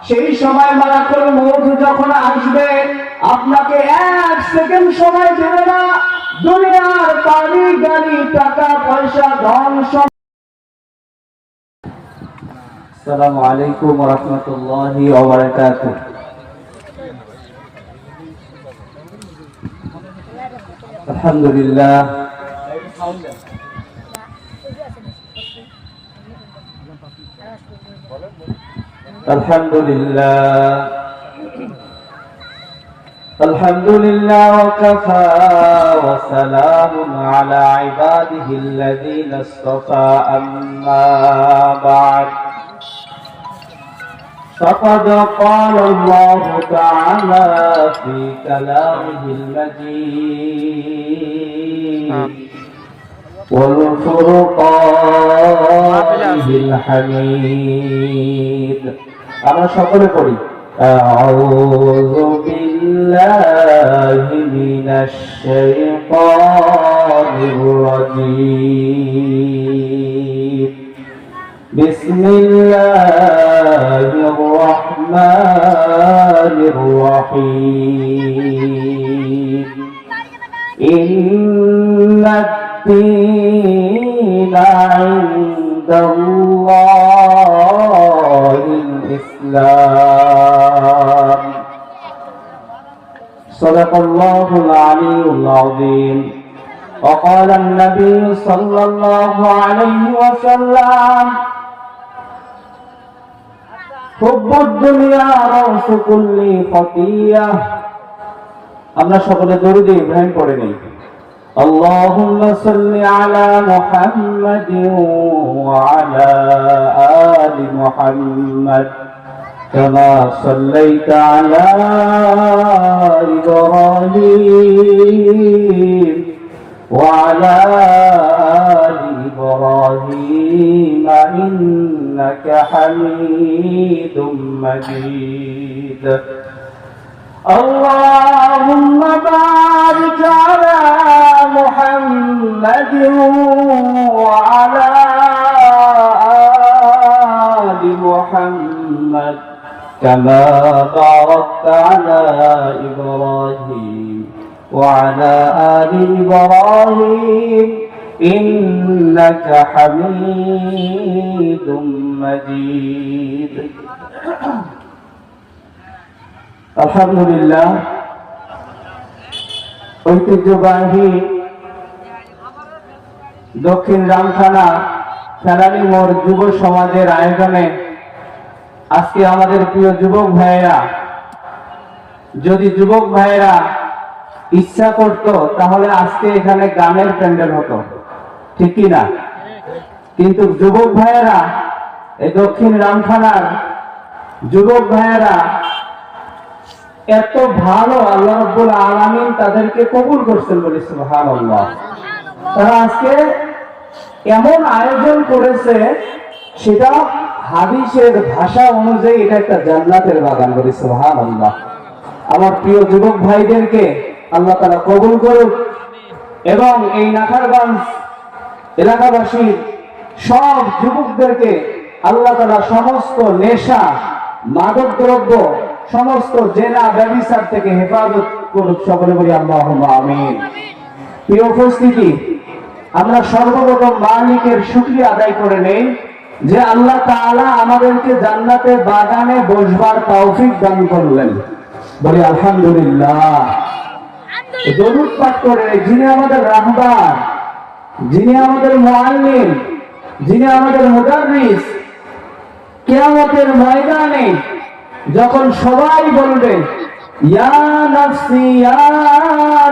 সেই সময় মালাকুল মউত যখন আসবে আপনাকে 1 সেকেন্ড সময় দেবে না। দুনিয়ার বাড়ি গাড়ি টাকা পয়সা ধন সম্পদ। আসসালামু আলাইকুম ওয়া রাহমাতুল্লাহি ওয়া বারাকাতুহু। আলহামদুলিল্লাহ আলহামদুলিল্লাহ আলহামদুলিল্লাহ ওয়া কাফা ওয়া সালামুন আলা ইবাদিহিল্লাযীনা ইসতাফা আম্মা বা'দ। فقد قال الله تعالى في كلامه المجيد والفرقان الحميد. আমরা সকলে পড়ি আউযু বিল্লাহি মিনাশ শাইতানির রাজীম। বিসমিল্লাহির রহমানির রহিম। الدين عند الله الإسلام. صدق الله العلي العظيم. وقال النبي صلى الله عليه وسلم حب الدنيا رأس كل خطيئة. আমরা সকলে দরুদ ইব্রাহিম পড়ে নেই। اللهم صل على محمد وعلى آل محمد كما صليت على إبراهيم وعلى آل إبراهيم إنك حميد مجيد. اللهم بارك على محمد وعلى آل محمد كما باركت على إبراهيم وعلى آل إبراهيم إنك حميد مجيد. আলহামদুলিল্লাহ, ঐতিহ্যবাহী দক্ষিণ রামখানা ফেরানি মোড় যুব সমাজের আয়োজনে আজকে আমাদের প্রিয় যুবক ভাইয়েরা, যদি যুবক ভাইয়েরা ইচ্ছা করত তাহলে আজকে এখানে গানের প্যান্ডেল হতো, ঠিক কি না? কিন্তু যুবক ভাইয়েরা, এই দক্ষিণ রামখানার যুবক ভাইয়েরা এত ভালো, আল্লাহ রাব্বুল আলামিন তাদেরকে কবুল করছেন বলে সুবহানাল্লাহ। তারা আজকে এমন আয়োজন করেছে, সেটা হাদিসের ভাষা অনুযায়ী এটা একটা জান্নাতের বাগান বলে সুবহানাল্লাহ। আমার প্রিয় যুবক ভাইদেরকে আল্লাহ তাআলা কবুল করুক এবং এই নাখারগঞ্জ এলাকাবাসীর সব যুবকদেরকে আল্লাহ তাআলা সমস্ত নেশা, মাদক দ্রব্য, সমস্ত জেনা ব্যভিচার থেকে হেফাজত করুক। সকলে বলি আল্লাহুম্মা আমিন। প্রিয় উপস্থিতি, আমরা সর্বপ্রথম মালিকের শুকরিয়া আদায় করে নেই যে আল্লাহ তাআলা আমাদেরকে জান্নাতের বাগানে বসবার তৌফিক দান করলেন। বলি আলহামদুলিল্লাহ। দরুদ পাঠ করে যিনি আমাদের রাহবার, যিনি আমাদের মুআল্লিম, যিনি আমাদের মুদাররিস, কিয়ামতের ময়দানে যখন সবাই বলবে ইয়া নাফসি ইয়া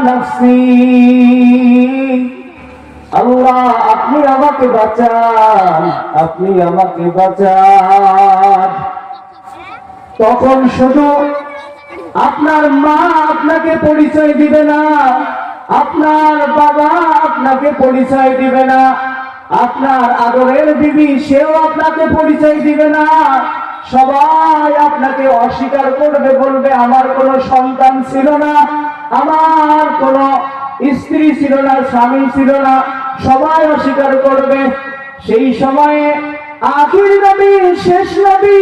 নাফসি, আল্লাহ আপনি আমাকে বাঁচান, আপনি আমাকে বাঁচান, তখন শুধু আপনার মা আপনাকে পরিচয় দিবে না, আপনার বাবা আপনাকে পরিচয় দিবে না, আপনার আদরের বিবি সেও আপনাকে পরিচয় দিবে না। সবাই আপনাকে অস্বীকার করবে, বলবে আমার কোনো সন্তান ছিল না, আমার কোনো স্ত্রী ছিল না, স্বামী ছিল না, সবাই অস্বীকার করবে। সেই সময়ে আখির নবী, শেষ নবী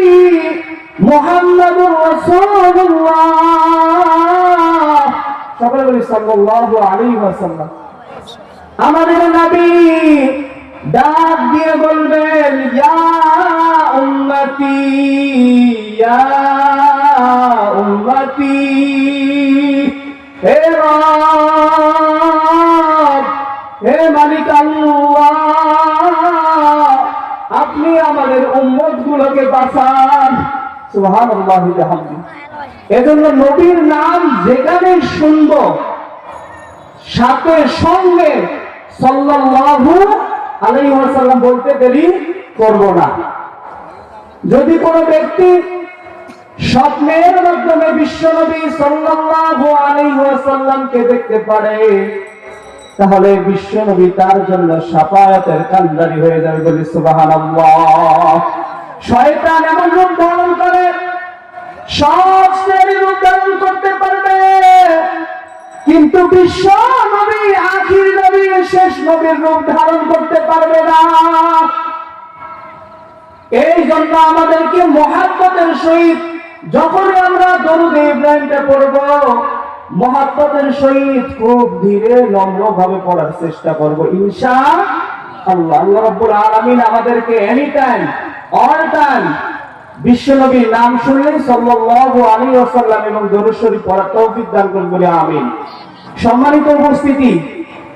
মুহাম্মাদুর রাসূলুল্লাহ। সকলে বলি সাল্লাল্লাহু আলাইহি ওয়াসাল্লাম। আমাদের নবী ডাক দিয়ে বলবেন, ইয়া উম্মতি, ইয়া উম্মতি, হে রব, হে মালিক আল্লাহ, আপনি আমাদের উম্মত গুলোকে বাঁচান। সুবহানাল্লাহি ওয়া বিহামদিহি। এজন্য নবীর নাম যেখানে শুনবো সাথে সঙ্গে সাল্লাল্লাহু আলাইহি ওয়াসাল্লাম বলতে দেরি করব না। যদি কোনো ব্যক্তি স্বপ্নের মাধ্যমে বিশ্বনবী সাল্লাল্লাহু আলাইহি ওয়াসাল্লামকে দেখতে পারে, তাহলে বিশ্বনবী তার জন্য শাফায়াতের কান্ডারি হয়ে যাবে। বলি সুবহানাল্লাহ। শয়তান এমন রূপ ধারণ করে, সব শ্রেণীর রূপ ধারণ করতে পারবে, কিন্তু বিশ্ব নবী, আখির নবী, শেষ নবীর রূপ ধারণ করতে পারবে না। এই জন্য আমাদেরকে মহাব্বতের সহিত যখন আমরা দরুদ ইব্রাহিমটা পড়ব, মহাব্বতের সহিত খুব ধীরে নম্রভাবে পড়ার চেষ্টা করব ইনশাআল্লাহ। আল্লাহ রাব্বুল আলামিন আমাদেরকে এনি টাইম, অল টাইম বিশ্বনবীর নাম শুনলেই সাল্লাল্লাহু আলাইহি ওয়াসাল্লাম এবং দরুদ শরীফ পড়ার তৌফিক দান করুন বলে আমিন। সম্মানিত উপস্থিতি,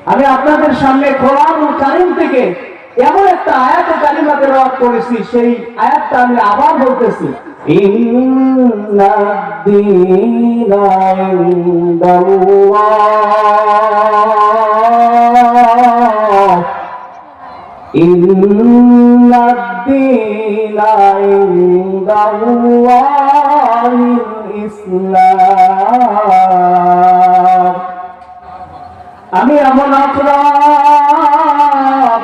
আমি আপনাদের সামনে কোরআনুল কারীম থেকে এমন একটা আয়াত কালিমা তেলাওয়াত করেছি, সেই আয়াতটা আমি আবার বলতেছি। ইন্নাদ-দীনা ইনদাল্লাহ, ইন্নাদ-দীনা ইনদাল্লাহিল ইসলাম। আমি এমন আখরাত,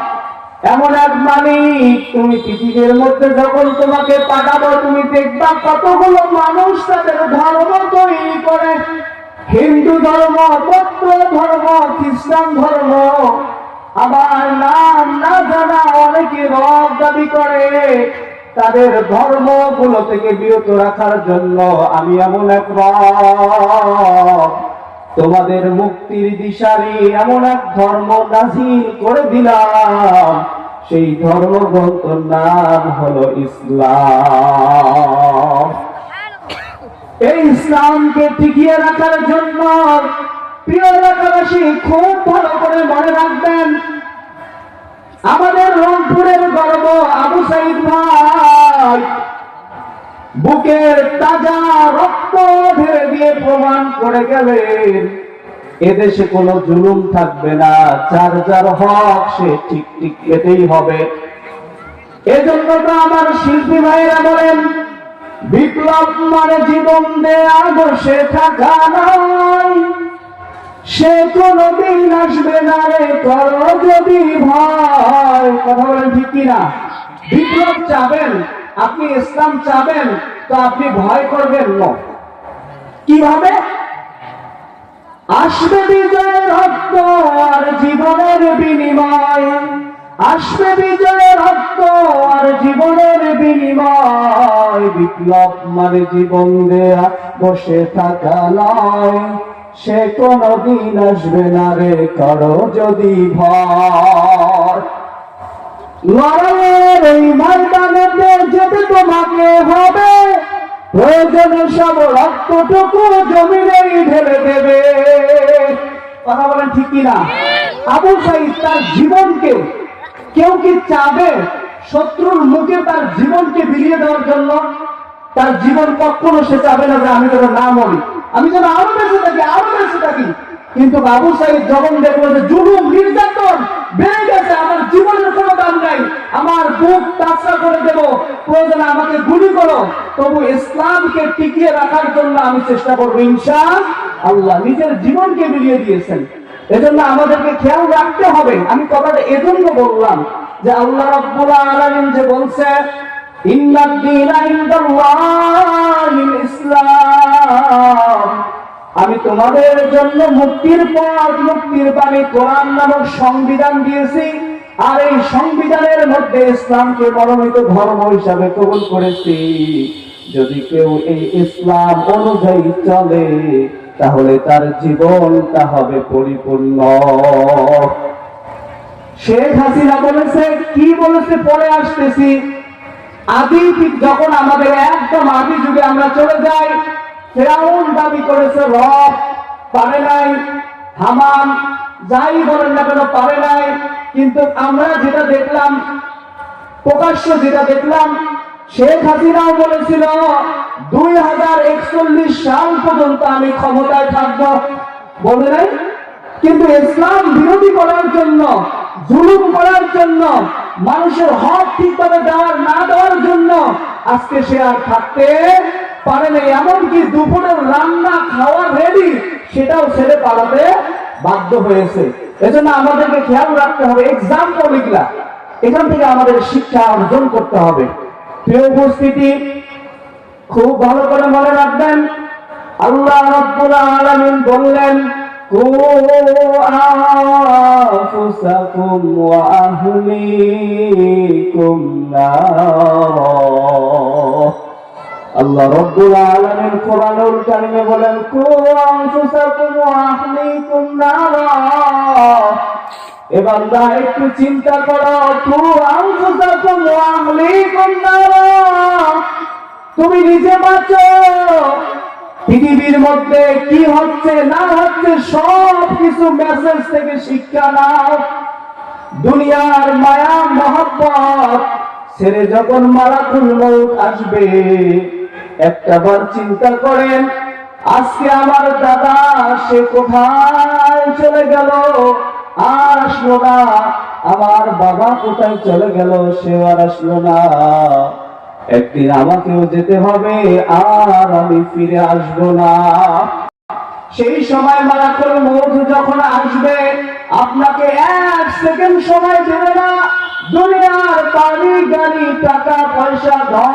এমন এক মালিক, তুমি পৃথিবীর মধ্যে যখন তোমাকে পাঠাবো, তুমি দেখবা কতগুলো মানুষ তাদের ধর্ম তৈরি করে। হিন্দু ধর্ম, বৌদ্ধ ধর্ম, খ্রিস্টান ধর্ম, আবার নাম না জানা অনেকে রব দাবি করে। তাদের ধর্ম গুলো থেকে বিরত রাখার জন্য আমি এমন এক রব, তোমাদের মুক্তির দিশারি এমন এক ধর্ম নাযিল করে দিলাম। সেই ধর্মগ্রন্থের নাম হলো ইসলাম। এই ইসলামকে টিকিয়ে রাখার জন্য প্রিয় এলাকাবাসী খুব ভালো করে মনে রাখবেন, আমাদের রংপুরের গর্ব আবু সাইদ ভাই বুকের তাজা রক্ত ঢেলে দিয়ে প্রমাণ করে গেলেন, এদেশে কোনো জুলুম থাকবে না, যার যার হক সে ঠিক ঠিক পেতেই হবে। এজন্য তো আমার শিল্পী ভাইরা বলেন, বিপ্লব মানে জীবন দেয়া, বসে থাকা নয়, সে কোনদিন আসবে না রে করো যদি ভয়। কথা বলেন ঠিক কিনা? বিপ্লব চাবেন, আপনি ইসলাম চাবেন, তো আপনি ভয় করবেন না। কিভাবে আসবে বিজয়ের রক্ত আর জীবনের বিনিময়, আসবে বিজয়ের রক্ত আর জীবনের বিনিময়। বিপ্লব মানে জীবন দেয়া, বসে থাকা নয়, সে কোনদিন আসবে না রে করো যদি ভয়। লড়াইয়ের এই ময়দানেতে যেতে তোমাকে হবে, প্রয়োজনে সব রক্তটুকু জমিনেই ঢেলে দেবে। কথা বলেন ঠিক কিনা? আবু সাইদ তার জীবনকে, কেউ কি চাবে শত্রুর মুখে তার জীবনকে বিলিয়ে দেওয়ার জন্য? তার জীবন কখনো সে চাবে না যে আমি যেন না মরি, আমি যেন আরো বেঁচে থাকি, আরো বেঁচে থাকি। কিন্তু আবু সাইদ যখন দেখলো যে জুলুম নির্যাতন বেড়ে গেছে, আমার জীবনের কোনো দাম নাই, আমার বুক তাছরা করে দেব, প্রয়োজনে আমাকে গুলি করো, তবু ইসলামকে টিকিয়ে রাখার জন্য আমি চেষ্টা করবো ইনশাআল্লাহ। নিজের জীবনকে বিলিয়ে দিয়েছেন। এজন্য আমাদেরকে খেয়াল রাখতে হবে। আমি কথাটা এজন্য বললাম যে আল্লাহ রাব্বুল আলামিন যে বলছে ইন্নাদ-দীনা ইনদাল্লাহিল ইসলাম, আমি তোমাদের জন্য মুক্তির পথ, মুক্তির বাণী কোরআন নামক সংবিধান দিয়েছি, আর এই সংবিধানের মধ্যে ইসলামকে মনোনীত ধর্ম হিসাবে কবুল করেছি। যদি কেউ এই ইসলাম অনুযায়ী চলে তাহলে তার জীবনটা হবে পরিপূর্ণ। শেখ হাসিনা বলেছে, কি বলেছে পরে আসতেছি। আদি যখন আমাদের একদম আদি যুগে আমরা চলে যাই, ফেরাউন দাবি করেছে রব, পারে নাই। হামান যাই বলেন না কেন পারে নাই। কিন্তু আমরা যেটা দেখলাম, প্রকাশ্য যেটা দেখলাম, শেখ হাসিনাও বলেছিল 2041 সাল পর্যন্ত আমি ক্ষমতায় থাকবো, বলে নাই। কিন্তু ইসলাম বিরোধী করার জন্য, জুলুম করার জন্য, মানুষের হক ঠিকভাবে দেওয়ার না দেওয়ার জন্য আজকে সে আর থাকতে পারে না। এমনকি দুপুরের রান্না খাওয়া রেডি, সেটাও ছেড়ে পালাতে বাধ্য হয়েছে। এজন্য আমাদেরকে খেয়াল রাখতে হবে, এক্সাম্পল এগুলা, এখান থেকে আমাদের শিক্ষা অর্জন করতে হবে। প্রিয় উপস্থিতি, খুব ভালো করে মনে রাখবেন, আল্লাহ রাব্বুল আলামিন বললেন, কু আনফুসাকুম ওয়া আহলিকুম নারা। আল্লাহ রাব্বুল আলামিন কোরআনুল কারীমে বলেন, কু আনফুসাকুম ওয়া আহলিকুম নারা। এবার একটু চিন্তা করো, কু আনফুসাকুম ওয়া আহলিকুম নারা, তুমি নিজে বাঁচো। পৃথিবীর মধ্যে কি হচ্ছে না হচ্ছে সব কিছু মেসেজ থেকে শিক্ষা নাও। দুনিয়ার মায়া মহব্বত ছেড়ে যখন মালাকুল মউত আসবে, একটাবার চিন্তা করেন, আজকে আমার দাদা সে কোথায় চলে গেল, আর আসলো না। আমার বাবা কোথায় চলে গেল, সে আর আসলো না। একদিন আমাকেও যেতে হবে, আর আমি ফিরে আসবো না। সেই সময় মালাকুল মউত যখন আসবে, আপনাকে 1 সেকেন্ড সময় দেবে না। দুনিয়ার বাড়ি গাড়ি টাকা পয়সা ধন